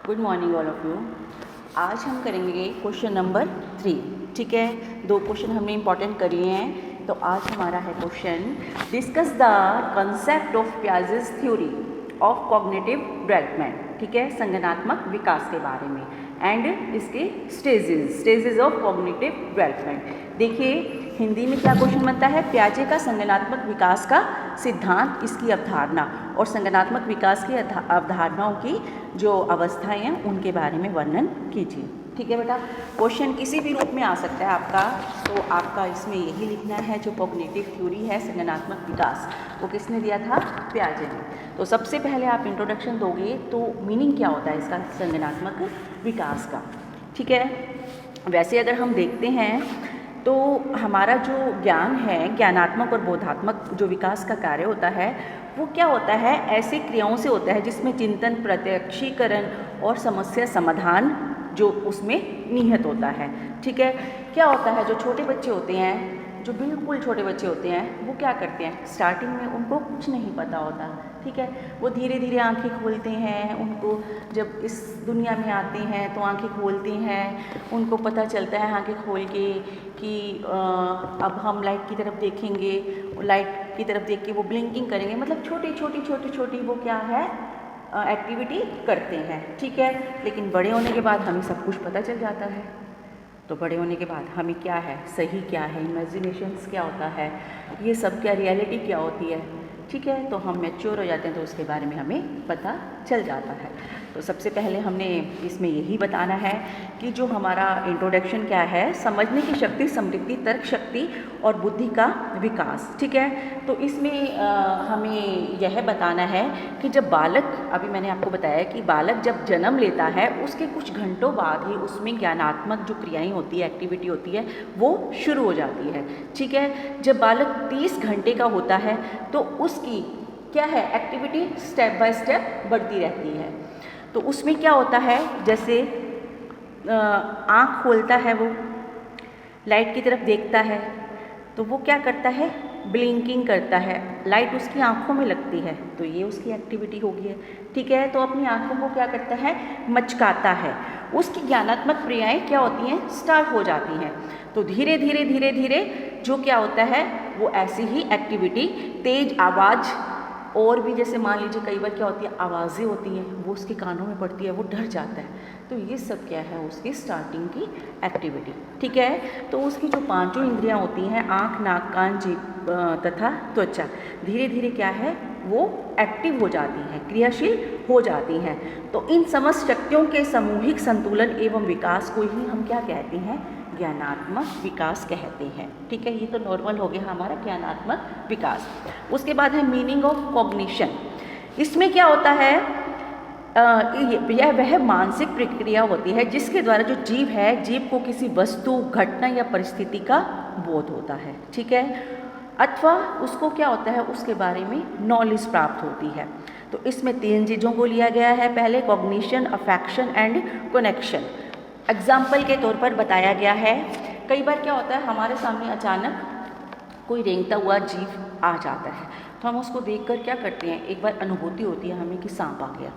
Good morning all of you. आज हम करेंगे क्वेश्चन नंबर 3। ठीक है, 2 क्वेश्चन हमने इंपॉर्टेंट कर लिए हैं। तो आज हमारा है question, discuss the concept of Piaget's theory of cognitive development. ठीक है, संज्ञानात्मक विकास के बारे में एंड इसके स्टेजेस ऑफ कॉग्निटिव डेवलपमेंट। देखिए हिंदी में क्या क्वेश्चन बनता है, पियाजे का संज्ञानात्मक विकास का सिद्धांत, इसकी अवधारणा और संज्ञानात्मक विकास की अवधारणाओं की जो अवस्थाएं हैं उनके बारे में वर्णन कीजिए। ठीक है बेटा, क्वेश्चन किसी भी रूप में आ सकता है आपका, तो आपका इसमें यही लिखना है जो कॉग्निटिव थ्योरी है संज्ञानात्मक विकास, वो किसने दिया था, पियाजे ने। तो सबसे पहले आप इंट्रोडक्शन दोगे तो मीनिंग क्या होता है इसका संज्ञानात्मक विकास का। ठीक है, वैसे अगर हम देखते हैं तो हमारा जो ज्ञान है, ज्ञानात्मक और बोधात्मक जो विकास का कार्य होता है वो क्या होता है, ऐसी क्रियाओं से होता है जिसमें चिंतन, प्रत्यक्षीकरण और समस्या समाधान जो उसमें निहित होता है। ठीक है, क्या होता है, जो छोटे बच्चे होते हैं, जो बिल्कुल छोटे बच्चे होते हैं, वो क्या करते हैं, स्टार्टिंग में उनको कुछ नहीं पता होता। ठीक है, वो धीरे धीरे आंखें खोलते हैं, उनको जब इस दुनिया में आते हैं तो आंखें खोलते हैं, उनको पता चलता है आंखें खोल के कि अब हम लाइट की तरफ देखेंगे, लाइट की तरफ देख के वो ब्लिंकिंग करेंगे, मतलब छोटी वो क्या है, एक्टिविटी करते हैं। ठीक है, लेकिन बड़े होने के बाद हमें सब कुछ पता चल जाता है। तो बड़े होने के बाद हमें क्या है, सही क्या है, इमेजिनेशंस क्या होता है, ये सब क्या रियलिटी क्या होती है। ठीक है, तो हम मैच्योर हो जाते हैं तो उसके बारे में हमें पता चल जाता है। तो सबसे पहले हमने इसमें यही बताना है कि जो हमारा इंट्रोडक्शन क्या है, समझने की शक्ति, समृद्धि, तर्क शक्ति और बुद्धि का विकास। ठीक है, तो इसमें हमें यह बताना है कि जब बालक, अभी मैंने आपको बताया कि बालक जब जन्म लेता है उसके कुछ घंटों बाद ही उसमें ज्ञानात्मक जो क्रियाएं होती है, एक्टिविटी होती है, वो शुरू हो जाती है। ठीक है, जब बालक 30 घंटे का होता है तो उसकी क्या है, एक्टिविटी स्टेप बाय स्टेप बढ़ती रहती है। तो उसमें क्या होता है, जैसे आँख खोलता है, वो लाइट की तरफ देखता है तो वो क्या करता है, ब्लिंकिंग करता है, लाइट उसकी आँखों में लगती है, तो ये उसकी एक्टिविटी होगी है। ठीक है, तो अपनी आँखों को क्या करता है, मचकाता है, उसकी ज्ञानात्मक क्रियाएं क्या होती हैं, स्टार्ट हो जाती हैं। तो धीरे धीरे जो क्या होता है, वो ऐसी ही एक्टिविटी, तेज आवाज़ और भी, जैसे मान लीजिए कई बार क्या होती है, आवाज़ें होती हैं, वो उसके कानों में पड़ती है, वो डर जाता है। तो ये सब क्या है, उसकी स्टार्टिंग की एक्टिविटी। ठीक है, तो उसकी जो 5 इंद्रियां होती हैं, आँख, नाक, कान, जीभ तथा त्वचा, धीरे धीरे क्या है, वो एक्टिव हो जाती हैं, क्रियाशील हो जाती हैं। तो इन समस्त शक्तियों के सामूहिक संतुलन एवं विकास को ही हम क्या कहते हैं, ज्ञानात्मक विकास कहते हैं। ठीक है, ये तो नॉर्मल हो गया हमारा ज्ञानात्मक विकास। उसके बाद है मीनिंग ऑफ कॉग्निशन। इसमें क्या होता है, यह वह मानसिक प्रक्रिया होती है जिसके द्वारा जो जीव है, जीव को किसी वस्तु, घटना या परिस्थिति का बोध होता है। ठीक है, अथवा उसको क्या होता है, उसके बारे में नॉलेज प्राप्त होती है। तो इसमें 3 चीज़ों को लिया गया है, पहले cognition, affection and connection. Example के तौर पर बताया गया है, कई बार क्या होता है, हमारे सामने अचानक कोई रेंगता हुआ जीव आ जाता है, तो हम उसको देखकर क्या करते हैं, एक बार अनुभूति होती है हमें कि सांप आ गया।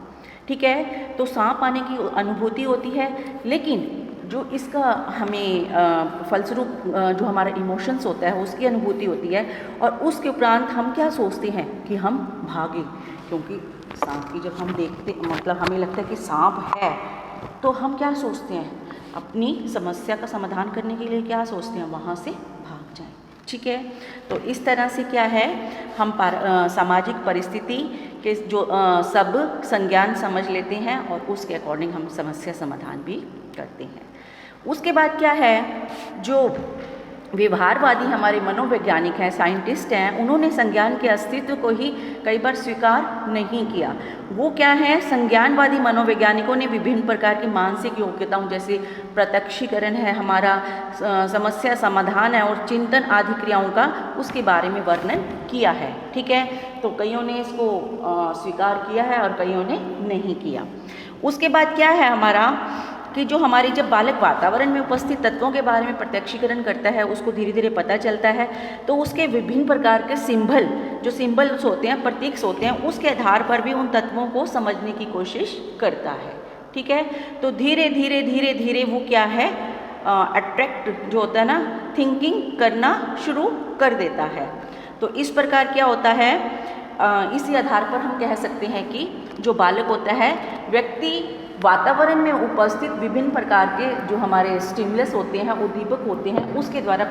ठीक है, तो सांप आने की अनुभूति होती है, लेकिन जो इसका हमें फलस्वरूप जो हमारा इमोशंस होता है उसकी अनुभूति होती है, और उसके उपरांत हम क्या सोचते हैं कि हम भागें, क्योंकि सांप की जब हम देखते, मतलब हमें लगता है कि सांप है, तो हम क्या सोचते हैं, अपनी समस्या का समाधान करने के लिए क्या सोचते हैं, वहाँ से भाग जाएं। ठीक है, तो इस तरह से क्या है, हम सामाजिक परिस्थिति के जो सब संज्ञान समझ लेते हैं और उसके अकॉर्डिंग हम समस्या समाधान भी करते हैं। उसके बाद क्या है, जो व्यवहारवादी हमारे मनोवैज्ञानिक हैं, साइंटिस्ट हैं, उन्होंने संज्ञान के अस्तित्व को ही कई बार स्वीकार नहीं किया। वो क्या है, संज्ञानवादी मनोवैज्ञानिकों ने विभिन्न प्रकार की मानसिक योग्यताओं, जैसे प्रत्यक्षीकरण है हमारा, समस्या समाधान है और चिंतन आदि क्रियाओं का उसके बारे में वर्णन किया है। ठीक है, तो कईयों ने इसको स्वीकार किया है और कईयों ने नहीं किया। उसके बाद क्या है हमारा, कि जो हमारी जब बालक वातावरण में उपस्थित तत्वों के बारे में प्रत्यक्षीकरण करता है, उसको धीरे धीरे पता चलता है, तो उसके विभिन्न प्रकार के जो सिंबल्स होते हैं, प्रतीक होते हैं, उसके आधार पर भी उन तत्वों को समझने की कोशिश करता है। ठीक है। तो धीरे धीरे धीरे धीरे वो क्या है, अट्रैक्ट जो होता है ना, थिंकिंग करना शुरू कर देता है। तो इस प्रकार क्या होता है, इसी आधार पर हम कह सकते हैं कि जो बालक होता है, व्यक्ति वातावरण में उपस्थित विभिन्न प्रकार के जो हमारे स्टिमुलस होते हैं, उद्दीपक होते हैं, उसके द्वारा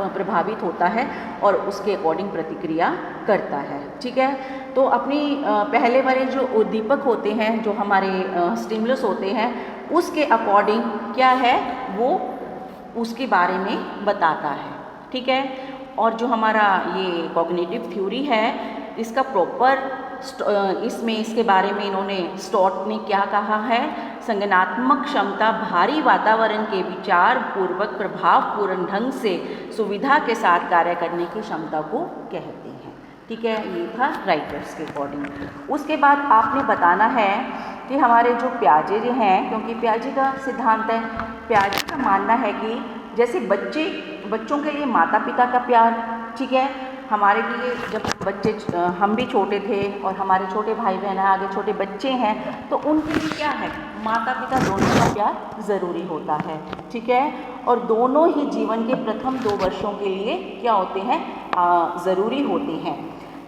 प्रभावित होता है और उसके अकॉर्डिंग प्रतिक्रिया करता है। ठीक है। तो अपनी पहले वाले जो उद्दीपक होते हैं, जो हमारे स्टिमुलस होते हैं, उसके अकॉर्डिंग क्या है, वो उसके बारे में बताता है। ठीक है। और जो हमारा ये कॉग्निटिव थ्योरी है, इसका प्रॉपर इसमें इसके बारे में इन्होंने स्टॉट ने क्या कहा है, संज्ञानात्मक क्षमता भारी वातावरण के विचार पूर्वक प्रभावपूर्ण ढंग से सुविधा के साथ कार्य करने की क्षमता को कहते हैं। ठीक है। ये था राइटर्स के अकॉर्डिंग। उसके बाद आपने बताना है कि हमारे जो पियाजे हैं, क्योंकि पियाजे का सिद्धांत है, पियाजे का मानना है कि जैसे बच्चों के लिए माता पिता का प्यार, ठीक है, हमारे लिए जब बच्चे हम भी छोटे थे और हमारे छोटे भाई बहन हैं, आगे छोटे बच्चे हैं, तो उनके लिए क्या है, माता पिता दोनों का प्यार ज़रूरी होता है। ठीक है। और दोनों ही जीवन के प्रथम 2 वर्षों के लिए क्या होते हैं, ज़रूरी होते हैं।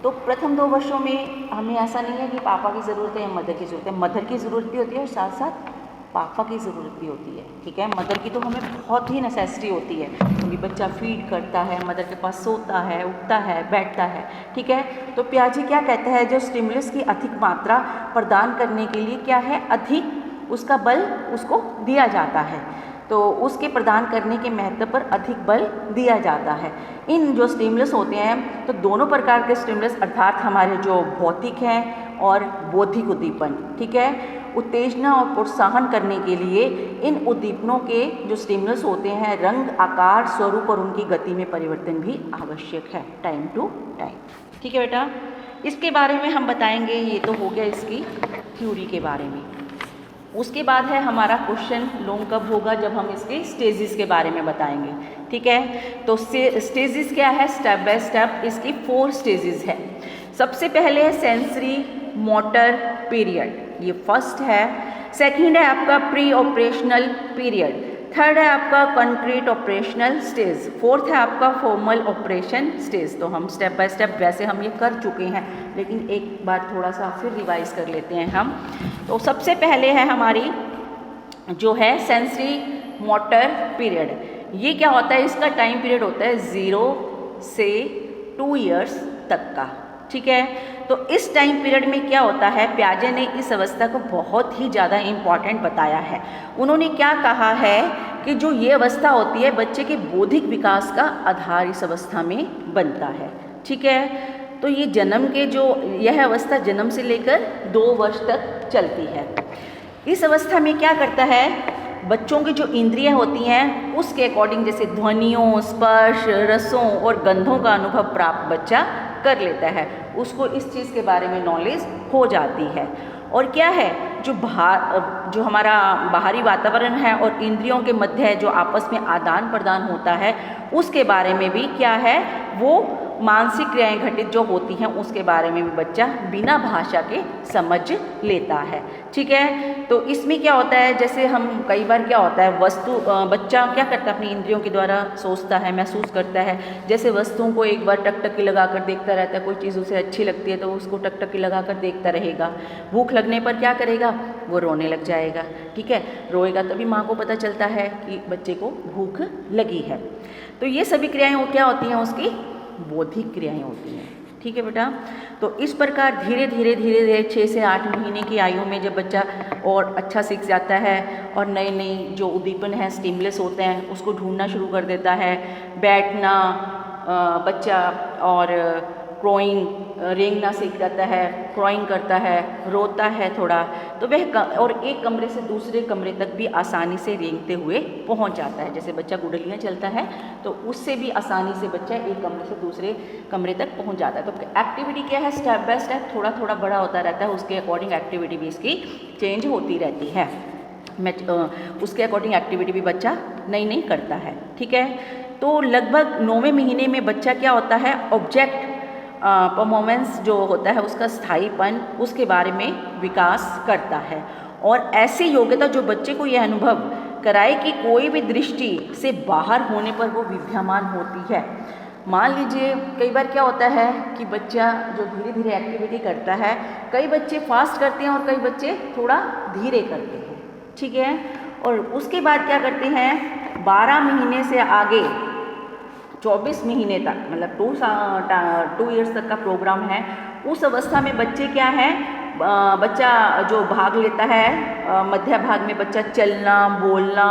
तो प्रथम 2 वर्षों में हमें ऐसा नहीं है कि पापा की ज़रूरत है या मदर की ज़रूरत है, मदर की ज़रूरत भी होती है और साथ साथ पापा की ज़रूरत भी होती है। ठीक है। मदर की तो हमें बहुत ही नेसेसिटी होती है, क्योंकि बच्चा फीड करता है, मदर के पास सोता है, उठता है, बैठता है। ठीक है। तो पियाजे क्या कहता है, जो स्टिमुलस की अधिक मात्रा प्रदान करने के लिए क्या है, अधिक उसका बल उसको दिया जाता है, तो उसके प्रदान करने के महत्व पर अधिक बल दिया जाता है। इन जो स्टिमुलस होते हैं, तो दोनों प्रकार के स्टिमुलस अर्थात हमारे जो भौतिक हैं और बौद्धिक उद्दीपन, ठीक है, उत्तेजना और प्रोत्साहन करने के लिए इन उद्दीपनों के जो स्टिमुलस होते हैं, रंग, आकार, स्वरूप और उनकी गति में परिवर्तन भी आवश्यक है, टाइम टू टाइम। ठीक है बेटा। इसके बारे में हम बताएंगे, ये तो हो गया इसकी थ्योरी के बारे में। उसके बाद है हमारा क्वेश्चन लॉन्ग कब होगा, जब हम इसके स्टेजेस के बारे में बताएंगे। ठीक है। तो स्टेजेस क्या है, स्टेप बाय स्टेप इसकी 4 स्टेजेस है। सबसे पहले है सेंसरी मोटर पीरियड, ये फर्स्ट है। सेकंड है आपका प्री ऑपरेशनल पीरियड। थर्ड है आपका कंक्रीट ऑपरेशनल स्टेज। फोर्थ है आपका फॉर्मल ऑपरेशन स्टेज। तो हम स्टेप बाय स्टेप वैसे हम ये कर चुके हैं, लेकिन एक बार थोड़ा सा फिर रिवाइज कर लेते हैं हम। तो सबसे पहले है हमारी जो है सेंसरी मोटर पीरियड। ये क्या होता है, इसका टाइम पीरियड होता है 0 से 2 ईयर्स तक का। ठीक है। तो इस टाइम पीरियड में क्या होता है, पियाजे ने इस अवस्था को बहुत ही ज़्यादा इम्पॉर्टेंट बताया है। उन्होंने क्या कहा है कि जो ये अवस्था होती है, बच्चे के बौद्धिक विकास का आधार इस अवस्था में बनता है। ठीक है। तो ये जन्म के जो यह अवस्था जन्म से लेकर 2 वर्ष तक चलती है। इस अवस्था में क्या करता है, बच्चों की जो इंद्रियां होती हैं उसके अकॉर्डिंग, जैसे ध्वनियों, स्पर्श, रसों और गंधों का अनुभव प्राप्त बच्चा कर लेता है, उसको इस चीज़ के बारे में नॉलेज हो जाती है। और क्या है, जो हमारा बाहरी वातावरण है और इंद्रियों के मध्य जो आपस में आदान प्रदान होता है, उसके बारे में भी क्या है, वो मानसिक क्रियाएं घटित जो होती हैं उसके बारे में भी बच्चा बिना भाषा के समझ लेता है। ठीक है। तो इसमें क्या होता है, जैसे हम कई बार क्या होता है, बच्चा क्या करता है, अपनी इंद्रियों के द्वारा सोचता है, महसूस करता है। जैसे वस्तुओं को एक बार टकटकी लगा कर देखता रहता है, कोई चीज़ उसे अच्छी लगती है तो उसको टकटकी लगा कर देखता रहेगा। भूख लगने पर क्या करेगा, वो रोने लग जाएगा। ठीक है। रोएगा तभी माँ को पता चलता है कि बच्चे को भूख लगी है। तो ये सभी क्रियाएँ क्या होती हैं, उसकी बौद्धिक क्रियाएं होती हैं। ठीक है बेटा। तो इस प्रकार धीरे धीरे धीरे धीरे 6 से 8 महीने की आयु में जब बच्चा और अच्छा सीख जाता है और नई नई जो उद्दीपन है, स्टिमुलस होते हैं, उसको ढूंढना शुरू कर देता है। बैठना बच्चा और क्रोइंग, रेंगना सीख जाता है, क्रोइंग करता है, रोता है थोड़ा, तो वह और एक कमरे से दूसरे कमरे तक भी आसानी से रेंगते हुए पहुंच जाता है। जैसे बच्चा गुडलियाँ चलता है तो उससे भी आसानी से बच्चा एक कमरे से दूसरे कमरे तक पहुंच जाता है। तो एक्टिविटी क्या है, स्टेप बाय स्टेप थोड़ा थोड़ा बड़ा होता रहता है, उसके अकॉर्डिंग एक्टिविटी भी इसकी चेंज होती रहती है। उसके अकॉर्डिंग एक्टिविटी भी बच्चा नई नई करता है। ठीक है। तो लगभग 9वें महीने में बच्चा क्या होता है, ऑब्जेक्ट परफॉर्मेंस जो होता है उसका स्थायीपन, उसके बारे में विकास करता है। और ऐसी योग्यता जो बच्चे को यह अनुभव कराए कि कोई भी दृष्टि से बाहर होने पर वो विद्यमान होती है। मान लीजिए कई बार क्या होता है कि बच्चा जो धीरे धीरे एक्टिविटी करता है, कई बच्चे फास्ट करते हैं और कई बच्चे थोड़ा धीरे करते हैं, ठीक है। और उसके बाद क्या करते हैं, 12 महीने से आगे 24 महीने तक, मतलब 2 ईयर्स तक का प्रोग्राम है। उस अवस्था में बच्चे क्या है, बच्चा जो भाग लेता है, मध्य भाग में बच्चा चलना, बोलना,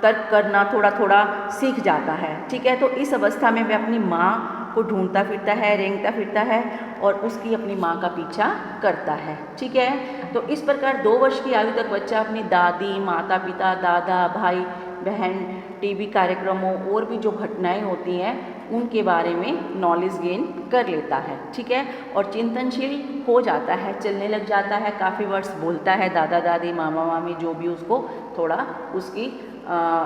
तर्क करना थोड़ा थोड़ा सीख जाता है, ठीक है। तो इस अवस्था में वह अपनी माँ को ढूंढता फिरता है, रेंगता फिरता है और उसकी अपनी माँ का पीछा करता है, ठीक है। तो इस प्रकार 2 वर्ष की आयु तक बच्चा अपनी दादी, माता पिता, दादा, भाई बहन, टीवी कार्यक्रमों और भी जो घटनाएं होती हैं उनके बारे में नॉलेज गेन कर लेता है, ठीक है। और चिंतनशील हो जाता है, चलने लग जाता है, काफ़ी वर्ड्स बोलता है, दादा दादी, मामा मामी जो भी उसको थोड़ा उसकी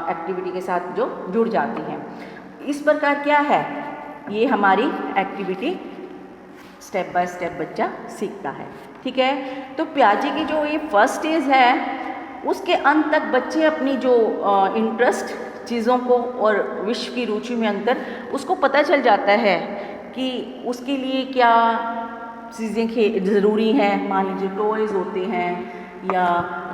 एक्टिविटी के साथ जो जुड़ जाती हैं। इस प्रकार क्या है, ये हमारी एक्टिविटी स्टेप बाय स्टेप बच्चा सीखता है, ठीक है। तो पियाजे की जो ये फर्स्ट स्टेज है, उसके अंत तक बच्चे अपनी जो इंटरेस्ट चीज़ों को और विश्व की रुचि में अंतर उसको पता चल जाता है कि उसके लिए क्या चीज़ें ज़रूरी हैं। मान लीजिए टॉयज़ होते हैं, या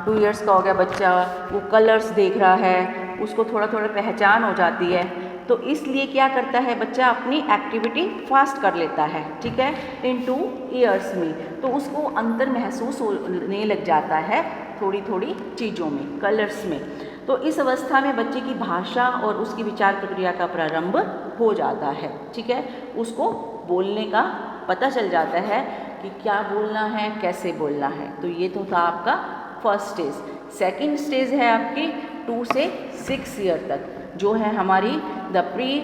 2 इयर्स का हो गया बच्चा, वो कलर्स देख रहा है, उसको थोड़ा थोड़ा पहचान हो जाती है, तो इसलिए क्या करता है बच्चा, अपनी एक्टिविटी फास्ट कर लेता है, ठीक है, इन 2 इयर्स में। तो उसको अंतर महसूस होने लग जाता है थोड़ी थोड़ी चीज़ों में, कलर्स में। तो इस अवस्था में बच्चे की भाषा और उसकी विचार प्रक्रिया का प्रारंभ हो जाता है, ठीक है। उसको बोलने का पता चल जाता है कि क्या बोलना है, कैसे बोलना है। तो ये तो था आपका फर्स्ट स्टेज। सेकंड स्टेज है आपकी 2 से 6 ईयर तक, जो है हमारी द प्री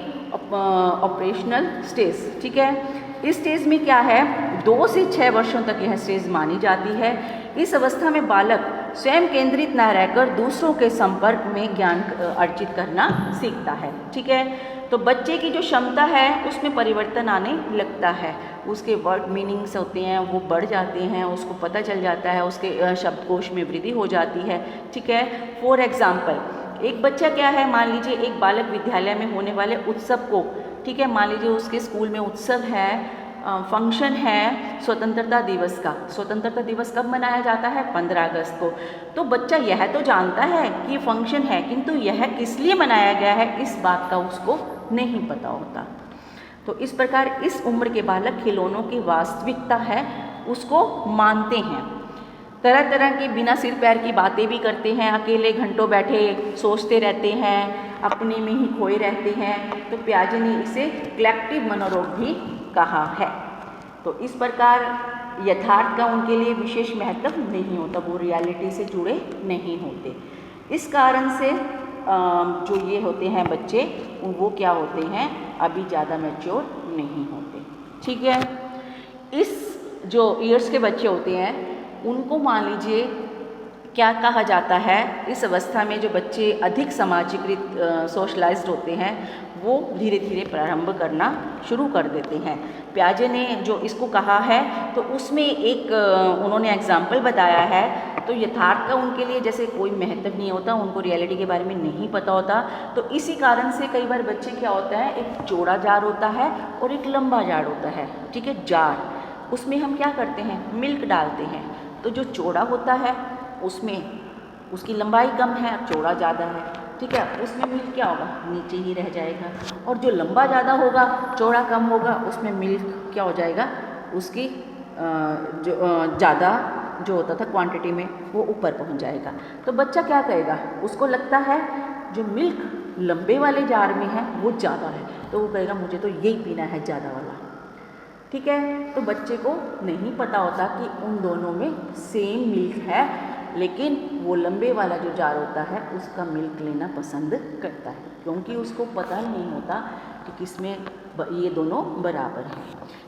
ऑपरेशनल स्टेज, ठीक है। इस स्टेज में क्या है, 2 से 6 वर्षों तक यह स्टेज मानी जाती है। इस अवस्था में बालक स्वयं केंद्रित न रहकर दूसरों के संपर्क में ज्ञान अर्जित करना सीखता है, ठीक है। तो बच्चे की जो क्षमता है उसमें परिवर्तन आने लगता है, उसके वर्ड मीनिंग्स होते हैं वो बढ़ जाते हैं, उसको पता चल जाता है, उसके शब्दकोश में वृद्धि हो जाती है, ठीक है। फॉर एग्जाम्पल, एक बच्चा क्या है, मान लीजिए एक बालक विद्यालय में होने वाले उत्सव को, ठीक है, मान लीजिए उसके स्कूल में उत्सव है, फंक्शन है स्वतंत्रता दिवस का। स्वतंत्रता दिवस कब मनाया जाता है, 15 अगस्त को। तो बच्चा यह तो जानता है कि फंक्शन है, किंतु यह किस लिए मनाया गया है इस बात का उसको नहीं पता होता। तो इस प्रकार इस उम्र के बालक खिलौनों की वास्तविकता है उसको मानते हैं, तरह तरह की बिना सिर पैर की बातें भी करते हैं, अकेले घंटों बैठे सोचते रहते हैं, अपने में ही खोए रहते हैं। तो पियाजे ने इसे कलेक्टिव मनोरोग भी कहा है। तो इस प्रकार यथार्थ का उनके लिए विशेष महत्व नहीं होता, वो रियलिटी से जुड़े नहीं होते। इस कारण से जो ये होते हैं बच्चे, वो क्या होते हैं, अभी ज़्यादा मैच्योर नहीं होते, ठीक है। इस जो ईयर्स के बच्चे होते हैं उनको मान लीजिए क्या कहा जाता है, इस अवस्था में जो बच्चे अधिक सामाजिकृत सोशलाइज्ड होते हैं वो धीरे धीरे प्रारंभ करना शुरू कर देते हैं। पियाजे ने जो इसको कहा है तो उसमें एक उन्होंने एग्जाम्पल बताया है। तो यथार्थ का उनके लिए जैसे कोई महत्व नहीं होता, उनको रियलिटी के बारे में नहीं पता होता। तो इसी कारण से कई बार बच्चे क्या होता है, एक चौड़ा जार होता है और एक लंबा जार होता है, ठीक है। जार उसमें हम क्या करते हैं, मिल्क डालते हैं। तो जो चौड़ा होता है उसमें उसकी लंबाई कम है, चौड़ा ज़्यादा है, ठीक है, उसमें मिल्क क्या होगा, नीचे ही रह जाएगा। और जो लंबा ज़्यादा होगा, चौड़ा कम होगा, उसमें मिल्क क्या हो जाएगा, उसकी जो ज़्यादा जो होता था क्वांटिटी में वो ऊपर पहुंच जाएगा। तो बच्चा क्या कहेगा, उसको लगता है जो मिल्क लंबे वाले जार में है वो ज़्यादा है, तो वो कहेगा मुझे तो यही पीना है ज़्यादा वाला, ठीक है। तो बच्चे को नहीं पता होता कि उन दोनों में सेम मिल्क है, लेकिन वो लंबे वाला जो जार होता है उसका मिल्क लेना पसंद करता है, क्योंकि उसको पता नहीं होता कि किसमें ये दोनों बराबर हैं,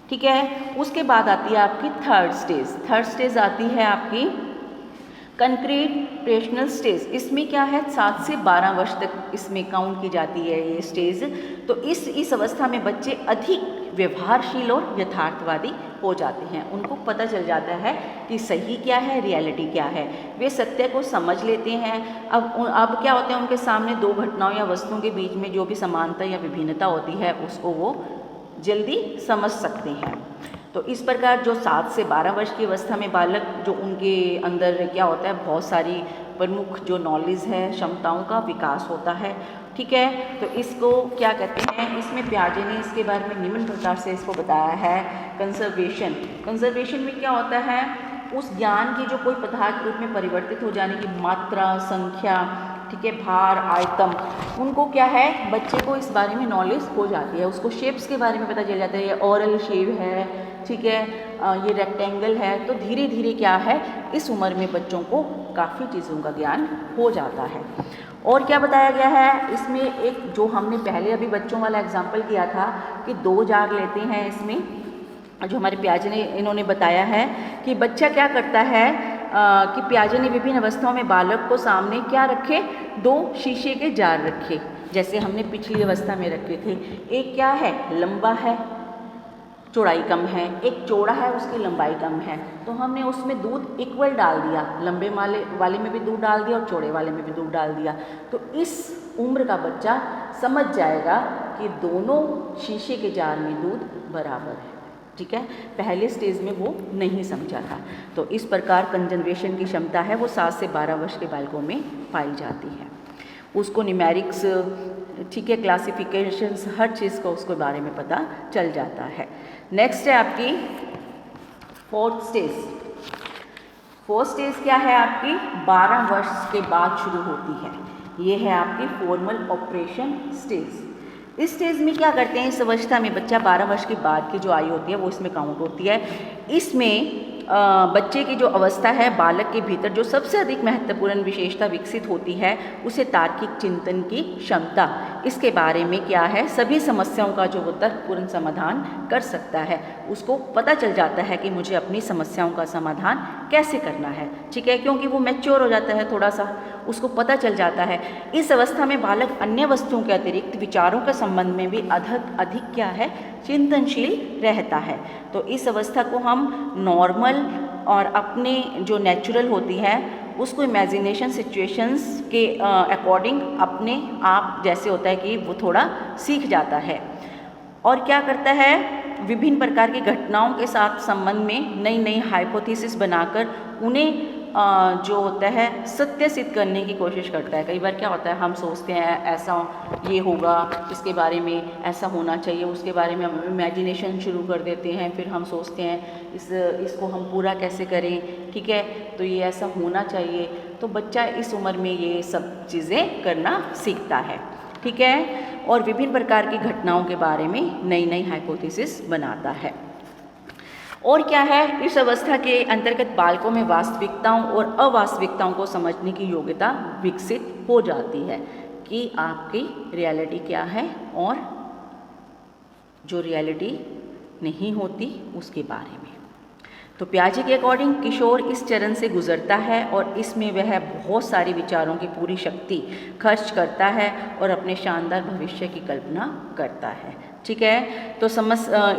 ठीक है। उसके बाद आती है आपकी थर्ड स्टेज। थर्ड स्टेज आती है आपकी कंक्रीट प्रेशनल स्टेज। इसमें क्या है, 7 से 12 वर्ष तक इसमें काउंट की जाती है ये स्टेज। तो इस अवस्था में बच्चे अधिक व्यवहारशील और यथार्थवादी हो जाते हैं। उनको पता चल जाता है कि सही क्या है, रियलिटी क्या है। वे सत्य को समझ लेते हैं। अब क्या होता है, उनके सामने दो घटनाओं या वस्तुओं के बीच में जो भी समानता या विभिन्नता होती है उसको वो जल्दी समझ सकते हैं। तो इस प्रकार जो 7 से 12 वर्ष की अवस्था में बालक, जो उनके अंदर क्या होता है, बहुत सारी प्रमुख जो नॉलेज है, क्षमताओं का विकास होता है। ठीक है, तो इसको क्या कहते हैं, इसमें पियाजे ने इसके बारे में निम्न प्रकार से इसको बताया है। कंजर्वेशन, कंजर्वेशन में क्या होता है, उस ज्ञान की जो कोई पदार्थ रूप में परिवर्तित हो जाने की मात्रा, संख्या, ठीक है, भार, आइटम, उनको क्या है, बच्चे को इस बारे में नॉलेज हो जाती है। उसको शेप्स के बारे में पता चल जाता है, ये ओरल शेप है, ठीक है, ये रेक्टेंगल है। तो धीरे धीरे क्या है, इस उम्र में बच्चों को काफ़ी चीज़ों का ज्ञान हो जाता है। और क्या बताया गया है इसमें, एक जो हमने पहले अभी बच्चों वाला एग्जाम्पल किया था कि 2 जार लेते हैं, इसमें जो हमारे पियाजे ने इन्होंने बताया है कि बच्चा क्या करता है कि पियाजे ने विभिन्न अवस्थाओं में बालक को सामने क्या रखे, 2 शीशे के जार रखे, जैसे हमने पिछली अवस्था में रखे थे। एक क्या है, लंबा है, चौड़ाई कम है, एक चौड़ा है, उसकी लंबाई कम है। तो हमने उसमें दूध इक्वल डाल दिया, लंबे वाले में भी दूध डाल दिया और चौड़े वाले में भी दूध डाल दिया। तो इस उम्र का बच्चा समझ जाएगा कि दोनों शीशे के जार में दूध बराबर है। ठीक है, पहले स्टेज में वो नहीं समझा था। तो इस प्रकार कंजर्वेशन की क्षमता है वो 7 से 12 वर्ष के बालकों में पाई जाती है। उसको न्यूमेरिक्स, ठीक है, क्लासिफिकेशंस, हर चीज़ का उसके बारे में पता चल जाता है। नेक्स्ट है आपकी 4th स्टेज। 4th स्टेज क्या है आपकी, 12 वर्ष के बाद शुरू होती है। ये है आपकी फॉर्मल ऑपरेशन स्टेज। इस स्टेज में क्या करते हैं, इस अवस्था में बच्चा 12 वर्ष के बाद की जो आयु होती है वो इसमें काउंट होती है। इसमें बच्चे की जो अवस्था है, बालक के भीतर जो सबसे अधिक महत्वपूर्ण विशेषता विकसित होती है उसे तार्किक चिंतन की क्षमता। इसके बारे में क्या है, सभी समस्याओं का जो वो तर्कपूर्ण समाधान कर सकता है, उसको पता चल जाता है कि मुझे अपनी समस्याओं का समाधान कैसे करना है। ठीक है, क्योंकि वो मैच्योर हो जाता है, थोड़ा सा उसको पता चल जाता है। इस अवस्था में बालक अन्य वस्तुओं के अतिरिक्त विचारों के संबंध में भी अधिक क्या है, चिंतनशील रहता है। तो इस अवस्था को हम नॉर्मल और अपने जो नेचुरल होती है उसको इमेजिनेशन सिचुएशंस के अकॉर्डिंग अपने आप जैसे होता है कि वो थोड़ा सीख जाता है। और क्या करता है, विभिन्न प्रकार की घटनाओं के साथ संबंध में नई नई हाइपोथेसिस बनाकर उन्हें जो होता है सत्य सिद्ध करने की कोशिश करता है। कई बार क्या होता है, हम सोचते हैं ऐसा ये होगा, इसके बारे में ऐसा होना चाहिए, उसके बारे में हम इमेजिनेशन शुरू कर देते हैं, फिर हम सोचते हैं इसको हम पूरा कैसे करें। ठीक है, तो ये ऐसा होना चाहिए। तो बच्चा इस उम्र में ये सब चीज़ें करना सीखता है। ठीक है, और विभिन्न प्रकार की घटनाओं के बारे में नई नई हाइपोथेसिस बनाता है। और क्या है, इस अवस्था के अंतर्गत बालकों में वास्तविकताओं और अवास्तविकताओं को समझने की योग्यता विकसित हो जाती है कि आपकी रियलिटी क्या है और जो रियलिटी नहीं होती उसके बारे में। तो पियाजे के अकॉर्डिंग किशोर इस चरण से गुजरता है और इसमें वह बहुत सारी विचारों की पूरी शक्ति खर्च करता है और अपने शानदार भविष्य की कल्पना करता है। ठीक है, तो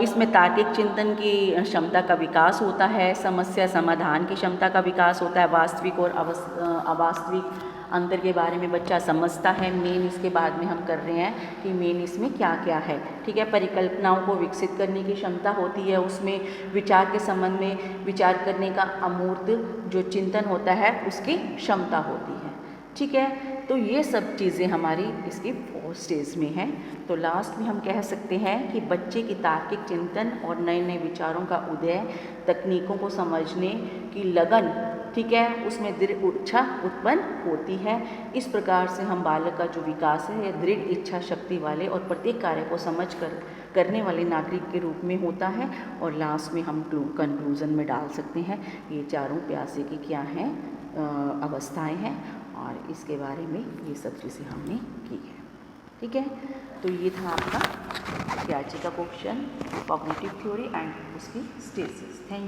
इसमें तार्किक चिंतन की क्षमता का विकास होता है, समस्या समाधान की क्षमता का विकास होता है, वास्तविक और अवास्तविक अंतर के बारे में बच्चा समझता है। मेन इसके बाद में हम कर रहे हैं कि मेन इसमें क्या क्या है। ठीक है, परिकल्पनाओं को विकसित करने की क्षमता होती है, उसमें विचार के संबंध में विचार करने का अमूर्त जो चिंतन होता है उसकी क्षमता होती है। ठीक है, तो ये सब चीज़ें हमारी इसकी 4th स्टेज में हैं। तो लास्ट में हम कह सकते हैं कि बच्चे की तार्किक चिंतन और नए नए विचारों का उदय, तकनीकों को समझने की लगन, ठीक है, उसमें दृढ़ इच्छा उत्पन्न होती है। इस प्रकार से हम बालक का जो विकास है यह दृढ़ इच्छा शक्ति वाले और प्रत्येक कार्य को समझ कर करने वाले नागरिक के रूप में होता है। और लास्ट में हम कंक्लूजन में डाल सकते हैं ये चारों प्यासे की क्या हैं, अवस्थाएं हैं, और इसके बारे में ये सब चीज़ें हमने की है। ठीक है, तो ये था आपका पियाजे का क्वेश्चन, कॉग्निटिव थ्योरी एंड उसकी स्टेजेस। Thank you.